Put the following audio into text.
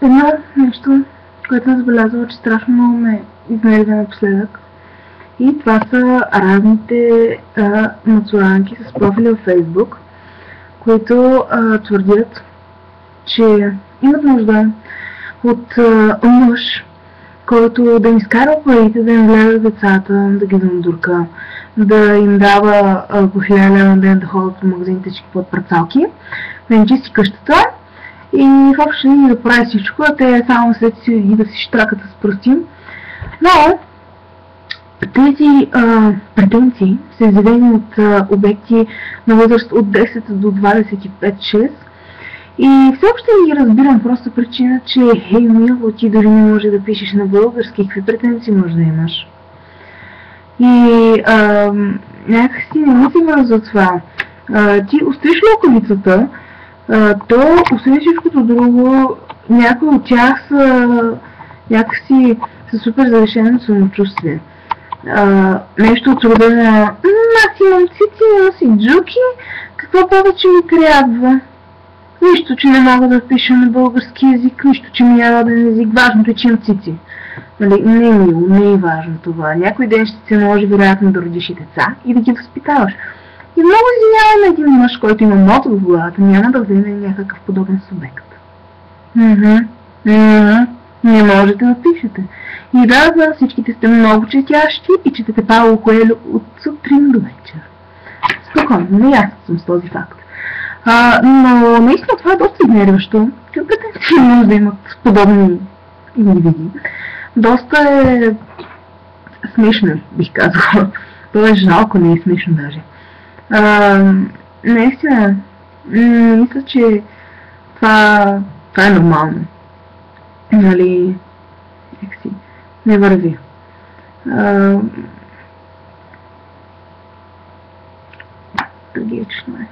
Едно нещо, което съм забелязала, че страшно много ме изнервя напоследък. И това са разните мацуранки с профили в Фейсбук, които твърдят, че имат нужда от мъж, който да им изкарва парите, да им гледа децата, да ги надурка, да им дава по 1000 лева на ден да ходят по магазините, че купуват парцалки, да им чисти къщата и въобще не да прави всичко, а те само след си и да си штракат с пръсти. Но тези претенции са изявени от обекти на възраст от 10 до 25-6 и все още не ги разбирам, просто причина, че хей, мило, ти дори не може да пишеш на български, какви претенции може да имаш. И някакси не ми се вързва това. Ти остриш лукавицата, то освен всичкото друго, някои от тях са някакси са супер завишено самочувствие. Нещо от рода на аз имам цици, носи джуки, какво повече ми трябва? Нищо, че не мога да пиша на български език, нищо, че ми е роден език, важното е, че имам цици. Нали, не е мило, не е важно това. Някой ден ще се наложи вероятно да родиш и деца и да ги възпитаваш. И много извиняваме един мъж, който има мото в главата, няма да вземе някакъв подобен субект. Не можете да пишете. И да, всичките сте много четящи и четете Пауло Коелho от сутрин до вечер. Спокойно, наясно съм с този факт. Но наистина това е доста изнервящо. Какъвто си може да имат подобни индивиди. Доста е смешно, бих казала. То е жалко, не е смешно даже. Наистина, мисля, че това е нормално. Нали, някакси не върви. Трагично е.